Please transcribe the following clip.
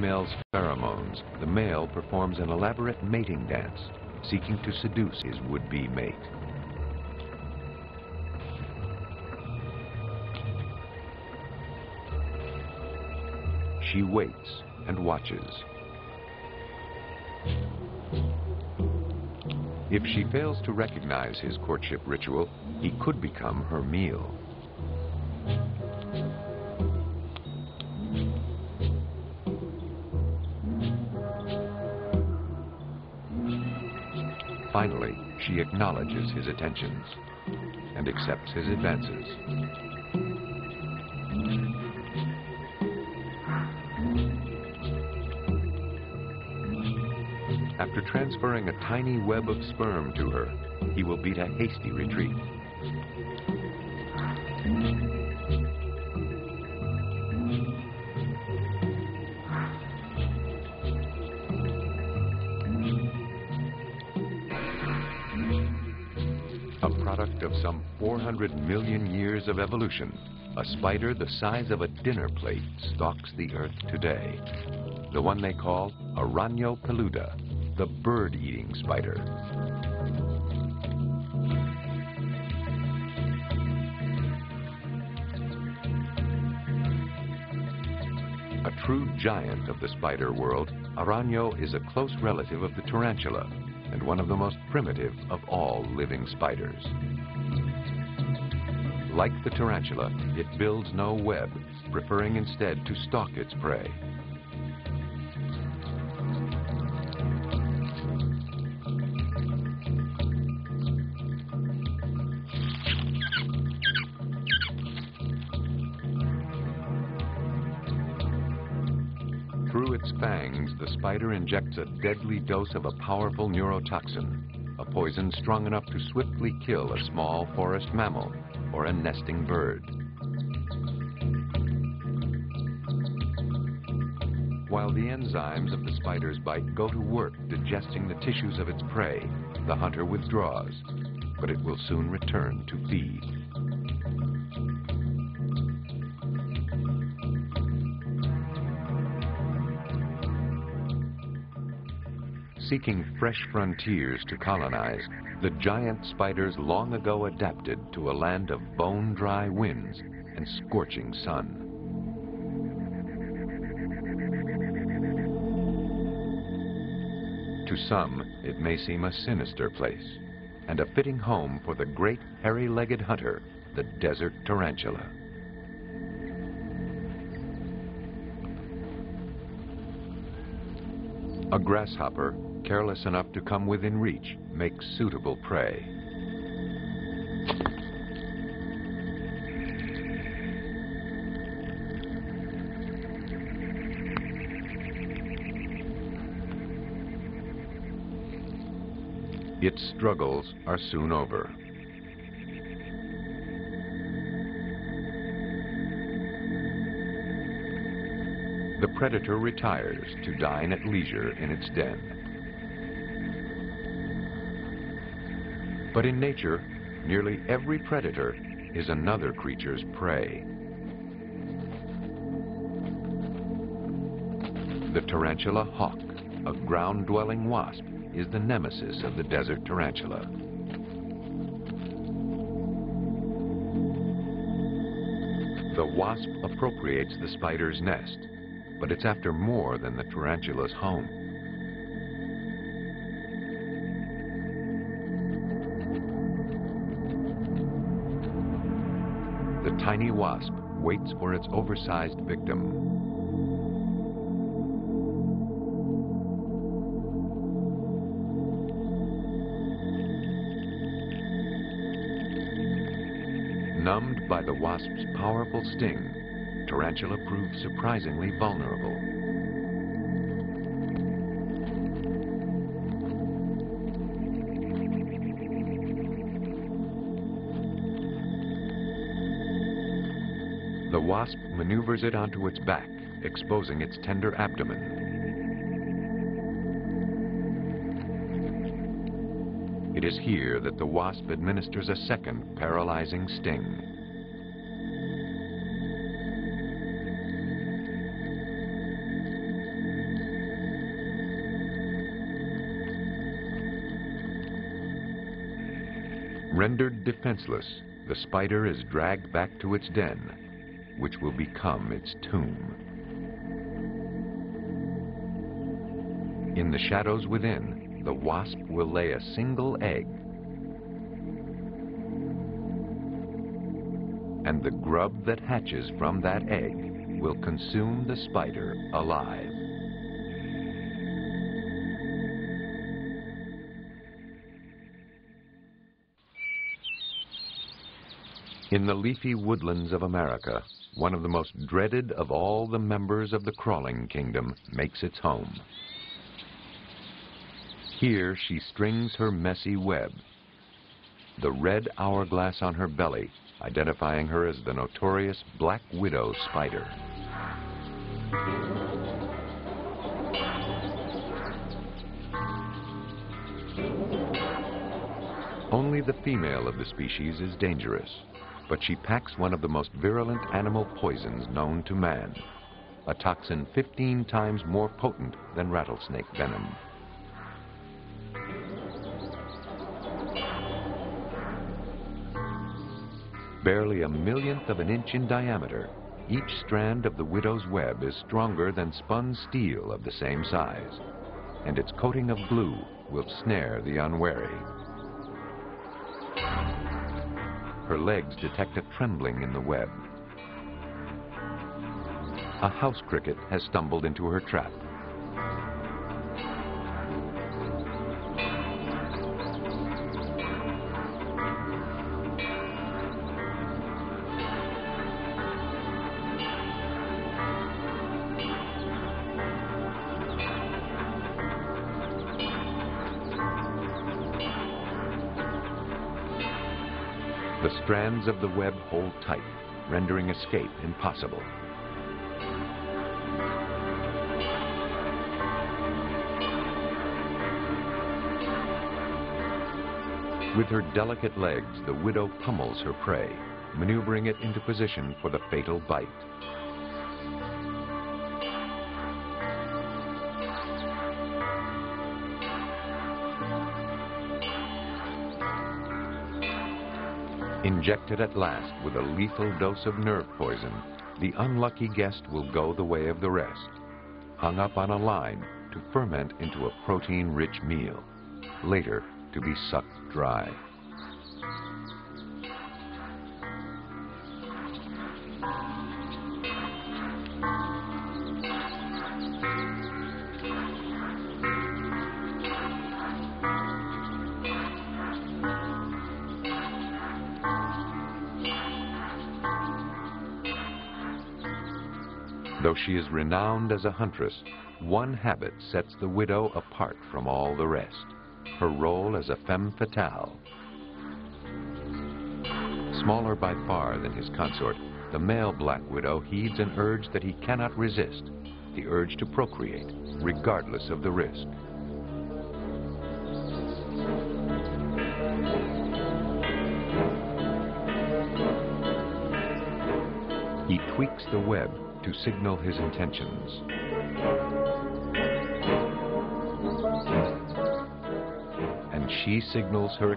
female's pheromones, the male performs an elaborate mating dance, seeking to seduce his would-be mate. She waits and watches. If she fails to recognize his courtship ritual, he could become her meal. Finally, she acknowledges his attentions and accepts his advances. After transferring a tiny web of sperm to her, he will beat a hasty retreat. A product of some 400 million years of evolution, a spider the size of a dinner plate stalks the Earth today. The one they call Arañopeluda, the bird-eating spider. A true giant of the spider world, Araño is a close relative of the tarantula and one of the most primitive of all living spiders. Like the tarantula, it builds no web, preferring instead to stalk its prey. Through its fangs, the spider injects a deadly dose of a powerful neurotoxin, a poison strong enough to swiftly kill a small forest mammal or a nesting bird. While the enzymes of the spider's bite go to work digesting the tissues of its prey, the hunter withdraws, but it will soon return to feed. Seeking fresh frontiers to colonize, the giant spiders long ago adapted to a land of bone-dry winds and scorching sun. To some, it may seem a sinister place, and a fitting home for the great hairy-legged hunter, the desert tarantula. A grasshopper, careless enough to come within reach, makes suitable prey. Its struggles are soon over. The predator retires to dine at leisure in its den. But in nature, nearly every predator is another creature's prey. The tarantula hawk, a ground-dwelling wasp, is the nemesis of the desert tarantula. The wasp appropriates the spider's nest, but it's after more than the tarantula's home. The tiny wasp waits for its oversized victim. Numbed by the wasp's powerful sting, tarantula proves surprisingly vulnerable. The wasp maneuvers it onto its back, exposing its tender abdomen. It is here that the wasp administers a second paralyzing sting. Rendered defenseless, the spider is dragged back to its den, which will become its tomb. In the shadows within, the wasp will lay a single egg, and the grub that hatches from that egg will consume the spider alive. In the leafy woodlands of America, one of the most dreaded of all the members of the crawling kingdom makes its home. Here she strings her messy web, the red hourglass on her belly identifying her as the notorious black widow spider. Only the female of the species is dangerous, but she packs one of the most virulent animal poisons known to man, a toxin 15 times more potent than rattlesnake venom. Barely a millionth of an inch in diameter, each strand of the widow's web is stronger than spun steel of the same size, and its coating of glue will snare the unwary. Her legs detect a trembling in the web. A house cricket has stumbled into her trap. The strands of the web hold tight, rendering escape impossible. With her delicate legs, the widow pummels her prey, maneuvering it into position for the fatal bite. Injected at last with a lethal dose of nerve poison, the unlucky guest will go the way of the rest, hung up on a line to ferment into a protein-rich meal, later to be sucked dry. Though she is renowned as a huntress, one habit sets the widow apart from all the rest, her role as a femme fatale. Smaller by far than his consort, the male black widow heeds an urge that he cannot resist, the urge to procreate, regardless of the risk. He tweaks the web to signal his intentions. And she signals her